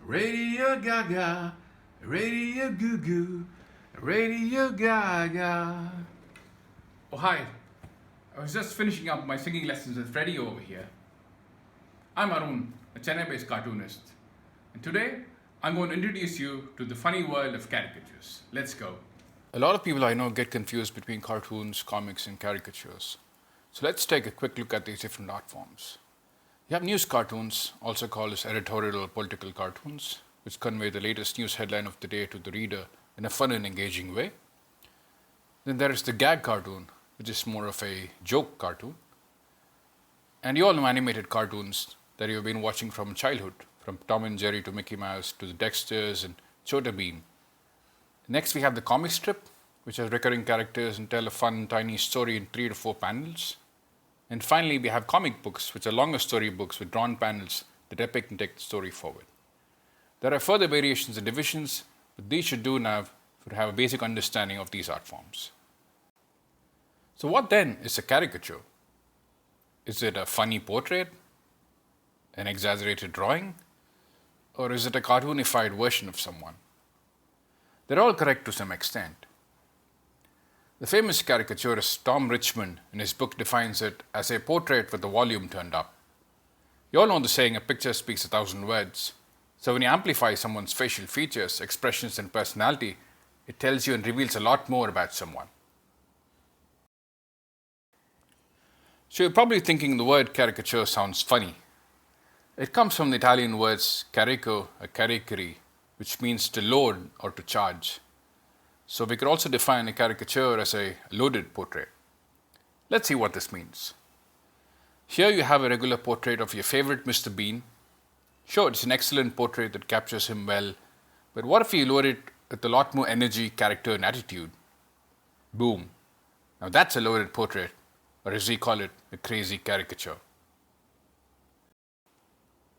Radio Gaga, Radio Goo Goo, Radio Gaga. Oh, hi. I was just finishing up my singing lessons with Freddie over here. I'm Arun, a Chennai based cartoonist. And today, I'm going to introduce you to the funny world of caricatures. Let's go. A lot of people I know get confused between cartoons, comics, and caricatures. So let's take a quick look at these different art forms. You have news cartoons, also called as editorial or political cartoons, which convey the latest news headline of the day to the reader in a fun and engaging way. Then there is the gag cartoon, which is more of a joke cartoon. And you all know animated cartoons that you've been watching from childhood, from Tom and Jerry to Mickey Mouse to the Dexters and Chota Bean. Next we have the comic strip, which has recurring characters and tell a fun, tiny story in 3 to 4 panels. And finally, we have comic books, which are longer story books with drawn panels that depict and take the story forward. There are further variations and divisions, but these should do now to have a basic understanding of these art forms. So what then is a caricature? Is it a funny portrait? An exaggerated drawing? Or is it a cartoonified version of someone? They're all correct to some extent. The famous caricaturist Tom Richmond in his book defines it as a portrait with the volume turned up. You all know the saying, a picture speaks 1,000 words. So when you amplify someone's facial features, expressions, and personality, it tells you and reveals a lot more about someone. So you're probably thinking the word caricature sounds funny. It comes from the Italian words carico or caricare, which means to load or to charge. So we could also define a caricature as a loaded portrait. Let's see what this means. Here you have a regular portrait of your favorite Mr. Bean. Sure, it's an excellent portrait that captures him well, but what if you load it with a lot more energy, character, and attitude? Boom. Now that's a loaded portrait, or as we call it, a crazy caricature.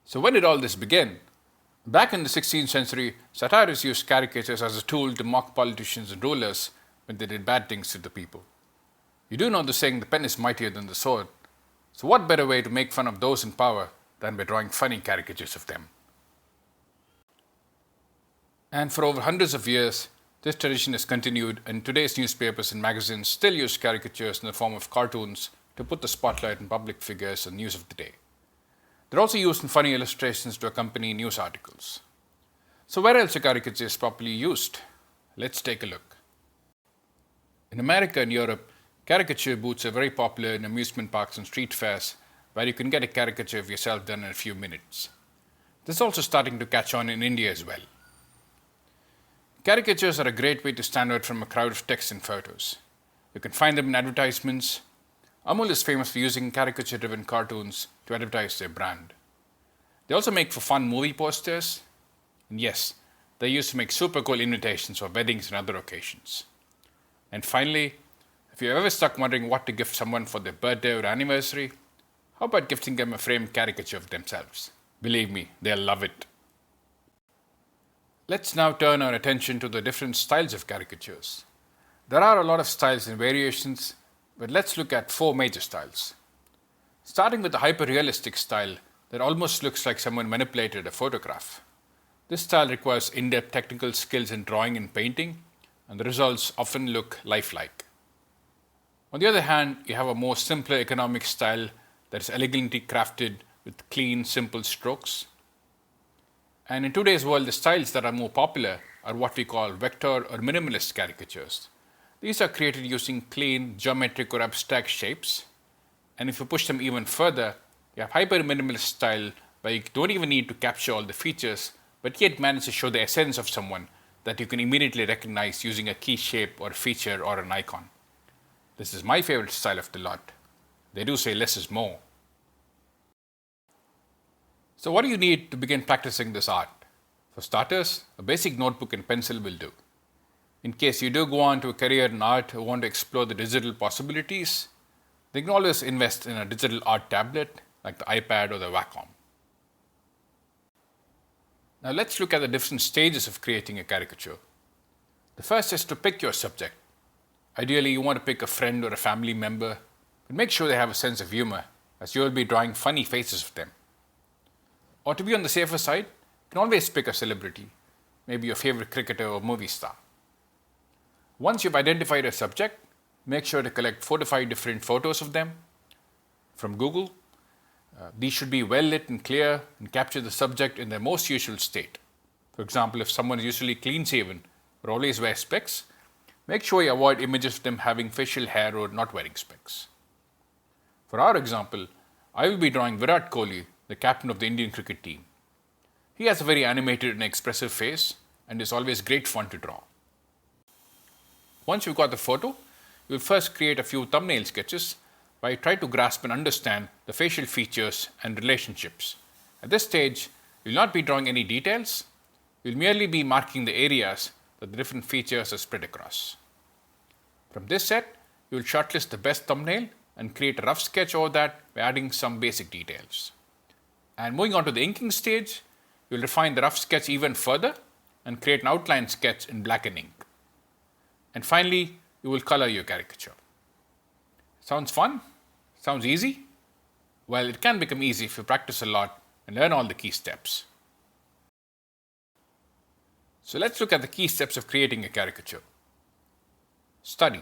So when did all this begin? Back in the 16th century, satirists used caricatures as a tool to mock politicians and rulers when they did bad things to the people. You do know the saying, the pen is mightier than the sword. So what better way to make fun of those in power than by drawing funny caricatures of them? And for over hundreds of years, this tradition has continued, and today's newspapers and magazines still use caricatures in the form of cartoons to put the spotlight on public figures and news of the day. They're also used in funny illustrations to accompany news articles. So where else are caricatures properly used? Let's take a look. In America and Europe, caricature booths are very popular in amusement parks and street fairs, where you can get a caricature of yourself done in a few minutes. This is also starting to catch on in India as well. Caricatures are a great way to stand out from a crowd of text and photos. You can find them in advertisements. Amul is famous for using caricature-driven cartoons to advertise their brand. They also make for fun movie posters. And yes, they're used to make super cool invitations for weddings and other occasions. And finally, if you're ever stuck wondering what to gift someone for their birthday or anniversary, how about gifting them a framed caricature of themselves? Believe me, they'll love it. Let's now turn our attention to the different styles of caricatures. There are a lot of styles and variations, but let's look at 4 major styles. Starting with the hyper-realistic style that almost looks like someone manipulated a photograph. This style requires in-depth technical skills in drawing and painting, and the results often look lifelike. On the other hand, you have a more simpler economic style that is elegantly crafted with clean, simple strokes. And in today's world, the styles that are more popular are what we call vector or minimalist caricatures. These are created using clean, geometric or abstract shapes. And if you push them even further, you have hyper-minimalist style where you don't even need to capture all the features, but yet manage to show the essence of someone that you can immediately recognize using a key shape or feature or an icon. This is my favorite style of the lot. They do say less is more. So what do you need to begin practicing this art? For starters, a basic notebook and pencil will do. In case you do go on to a career in art or want to explore the digital possibilities, then you can always invest in a digital art tablet like the iPad or the Wacom. Now let's look at the different stages of creating a caricature. The first is to pick your subject. Ideally, you want to pick a friend or a family member, but make sure they have a sense of humor, as you will be drawing funny faces of them. Or to be on the safer side, can always pick a celebrity, maybe your favorite cricketer or movie star. Once you've identified a subject, make sure to collect 4 to 5 different photos of them from Google. These should be well lit and clear and capture the subject in their most usual state. For example, if someone is usually clean shaven or always wears specs, make sure you avoid images of them having facial hair or not wearing specs. For our example, I will be drawing Virat Kohli, the captain of the Indian cricket team. He has a very animated and expressive face and is always great fun to draw. Once you've got the photo, you'll first create a few thumbnail sketches where you try to grasp and understand the facial features and relationships. At this stage, you'll not be drawing any details, you'll merely be marking the areas that the different features are spread across. From this set, you'll shortlist the best thumbnail and create a rough sketch over that by adding some basic details. And moving on to the inking stage, you'll refine the rough sketch even further and create an outline sketch in black and ink. And finally, you will color your caricature. Sounds fun? Sounds easy? Well, it can become easy if you practice a lot and learn all the key steps. So let's look at the key steps of creating a caricature. Study.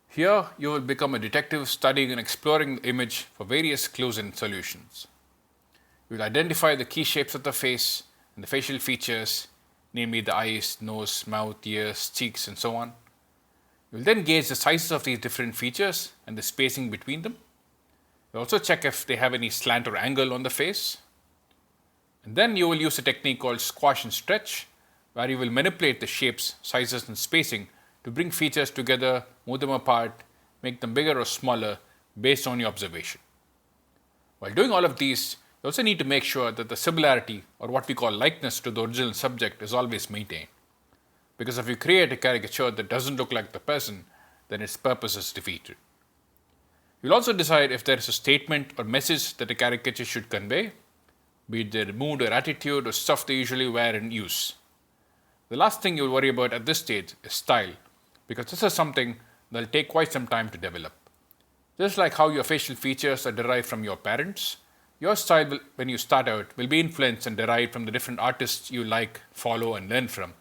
Here, you will become a detective studying and exploring the image for various clues and solutions. You will identify the key shapes of the face and the facial features, namely the eyes, nose, mouth, ears, cheeks, and so on. You will then gauge the sizes of these different features and the spacing between them. You also check if they have any slant or angle on the face. And then you will use a technique called squash and stretch, where you will manipulate the shapes, sizes, and spacing to bring features together, move them apart, make them bigger or smaller based on your observation. While doing all of these, you also need to make sure that the similarity, or what we call likeness to the original subject, is always maintained. Because if you create a caricature that doesn't look like the person, then its purpose is defeated. You'll also decide if there is a statement or message that a caricature should convey, be it their mood or attitude or stuff they usually wear and use. The last thing you'll worry about at this stage is style, because this is something that will take quite some time to develop. Just like how your facial features are derived from your parents, your style when you start out will be influenced and derived from the different artists you like, follow, and learn from.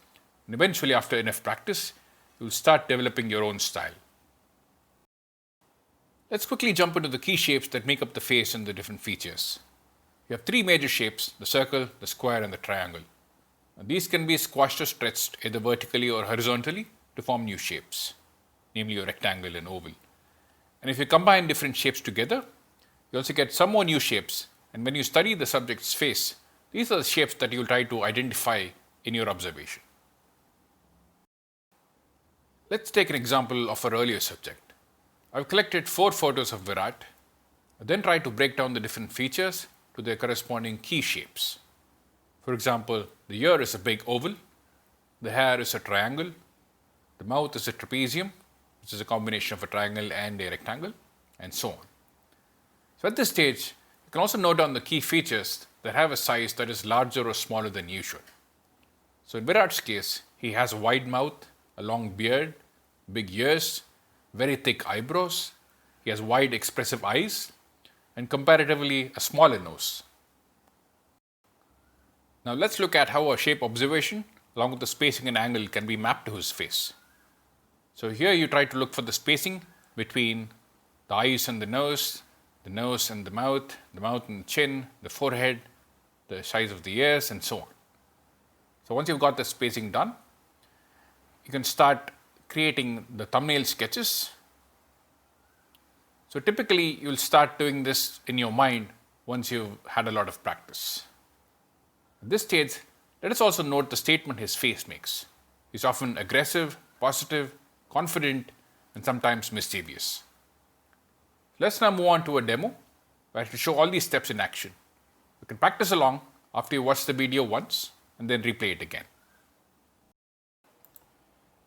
And eventually, after enough practice, you'll start developing your own style. Let's quickly jump into the key shapes that make up the face and the different features. You have 3 major shapes: the circle, the square, and the triangle. And these can be squashed or stretched either vertically or horizontally to form new shapes, namely a rectangle and oval. And if you combine different shapes together, you also get some more new shapes. And when you study the subject's face, these are the shapes that you'll try to identify in your observation. Let's take an example of our earlier subject. I've collected 4 photos of Virat, and then tried to break down the different features to their corresponding key shapes. For example, the ear is a big oval, the hair is a triangle, the mouth is a trapezium, which is a combination of a triangle and a rectangle, and so on. So at this stage, you can also note down the key features that have a size that is larger or smaller than usual. So in Virat's case, he has a wide mouth, a long beard, big ears, very thick eyebrows, he has wide expressive eyes, and comparatively a smaller nose. Now let's look at how a shape observation along with the spacing and angle can be mapped to his face. So here you try to look for the spacing between the eyes and the nose and the mouth and the chin, the forehead, the size of the ears, and so on. So once you've got the spacing done, you can start creating the thumbnail sketches. So typically you'll start doing this in your mind once you've had a lot of practice. At this stage, let us also note the statement his face makes. He's often aggressive, positive, confident, and sometimes mischievous. Let's now move on to a demo where I will show all these steps in action. You can practice along after you watch the video once and then replay it again.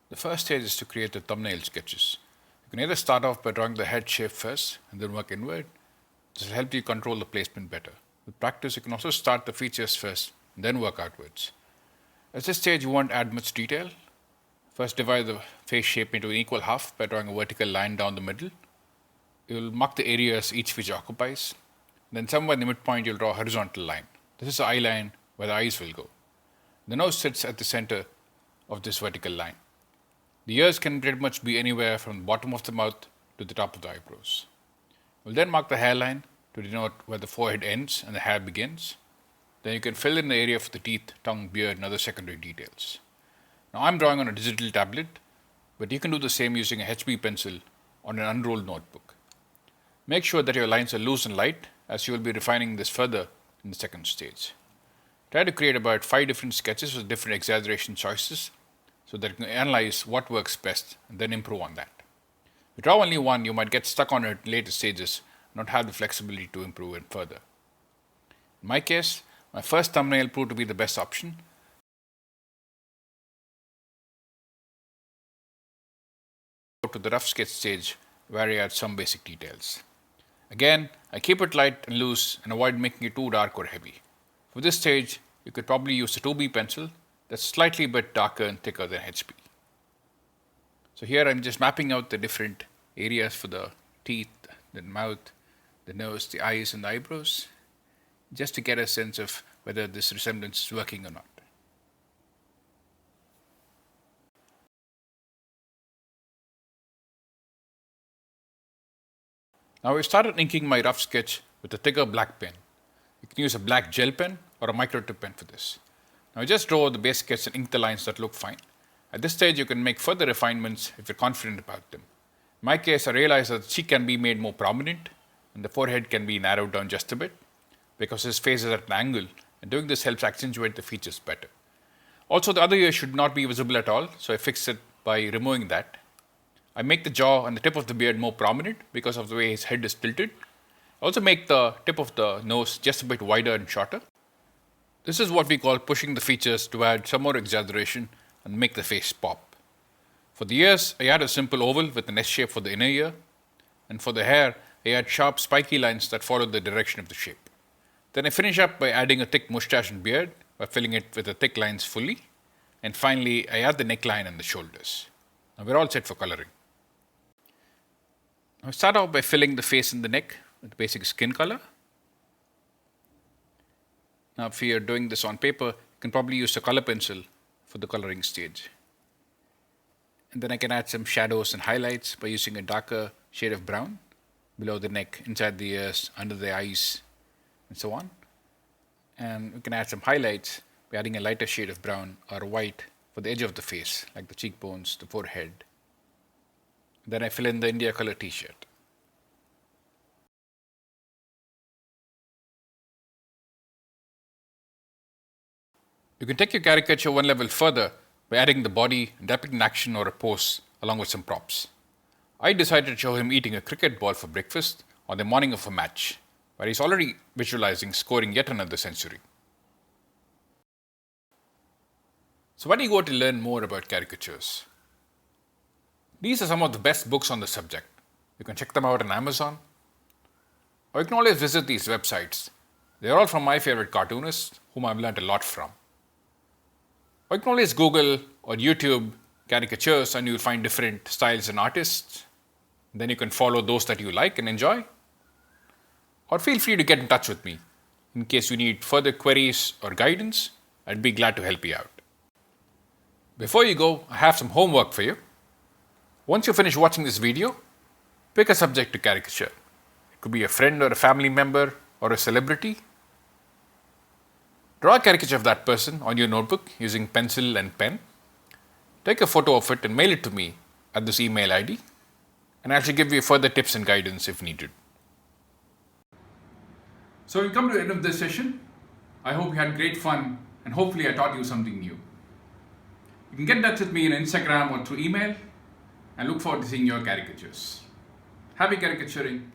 The first stage is to create the thumbnail sketches. You can either start off by drawing the head shape first and then work inward. This will help you control the placement better. With practice, you can also start the features first and then work outwards. At this stage, you won't add much detail. First, divide the face shape into an equal half by drawing a vertical line down the middle. You'll mark the areas each feature occupies. Then somewhere in the midpoint, you'll draw a horizontal line. This is the eye line where the eyes will go. The nose sits at the center of this vertical line. The ears can pretty much be anywhere from the bottom of the mouth to the top of the eyebrows. We'll then mark the hairline to denote where the forehead ends and the hair begins. Then you can fill in the area for the teeth, tongue, beard, and other secondary details. Now I'm drawing on a digital tablet, but you can do the same using a HB pencil on an unrolled notebook. Make sure that your lines are loose and light, as you will be refining this further in the second stage. Try to create about 5 different sketches with different exaggeration choices so that you can analyze what works best and then improve on that. If you draw only one, you might get stuck on it in later stages and not have the flexibility to improve it further. In my case, my first thumbnail proved to be the best option. Go to the rough sketch stage where I add some basic details. Again, I keep it light and loose and avoid making it too dark or heavy. For this stage, you could probably use a 2B pencil that's slightly bit darker and thicker than HB. So here I'm just mapping out the different areas for the teeth, the mouth, the nose, the eyes, and the eyebrows, just to get a sense of whether this resemblance is working or not. Now I've started inking my rough sketch with a thicker black pen. You can use a black gel pen or a micro tip pen for this. Now I just draw the base sketch and ink the lines that look fine. At this stage you can make further refinements if you're confident about them. In my case, I realized that the cheek can be made more prominent and the forehead can be narrowed down just a bit because his face is at an angle, and doing this helps accentuate the features better. Also, the other ear should not be visible at all, so I fix it by removing that. I make the jaw and the tip of the beard more prominent because of the way his head is tilted. I also make the tip of the nose just a bit wider and shorter. This is what we call pushing the features to add some more exaggeration and make the face pop. For the ears, I add a simple oval with an S shape for the inner ear, and for the hair, I add sharp spiky lines that follow the direction of the shape. Then I finish up by adding a thick mustache and beard by filling it with the thick lines fully, and finally I add the neckline and the shoulders. Now we're all set for coloring. I start off by filling the face and the neck with basic skin color. Now if you're doing this on paper, you can probably use a color pencil for the coloring stage. And then I can add some shadows and highlights by using a darker shade of brown below the neck, inside the ears, under the eyes, and so on. And we can add some highlights by adding a lighter shade of brown or white for the edge of the face, like the cheekbones, the forehead. Then I fill in the India color t-shirt. You can take your caricature one level further by adding the body and depicting action or a pose along with some props. I decided to show him eating a cricket ball for breakfast on the morning of a match, where he's already visualizing scoring yet another century. So where do you go to learn more about caricatures? These are some of the best books on the subject. You can check them out on Amazon, or you can always visit these websites. They're all from my favorite cartoonists, whom I've learned a lot from. Or you can always Google or YouTube caricatures and you'll find different styles and artists. Then you can follow those that you like and enjoy. Or feel free to get in touch with me. In case you need further queries or guidance, I'd be glad to help you out. Before you go, I have some homework for you. Once you finish watching this video, pick a subject to caricature. It could be a friend or a family member or a celebrity. Draw a caricature of that person on your notebook using pencil and pen. Take a photo of it and mail it to me at this email ID, and I shall give you further tips and guidance if needed. So we come to the end of this session. I hope you had great fun and hopefully I taught you something new. You can get in touch with me on Instagram or through email, and look forward to seeing your caricatures. Happy caricaturing.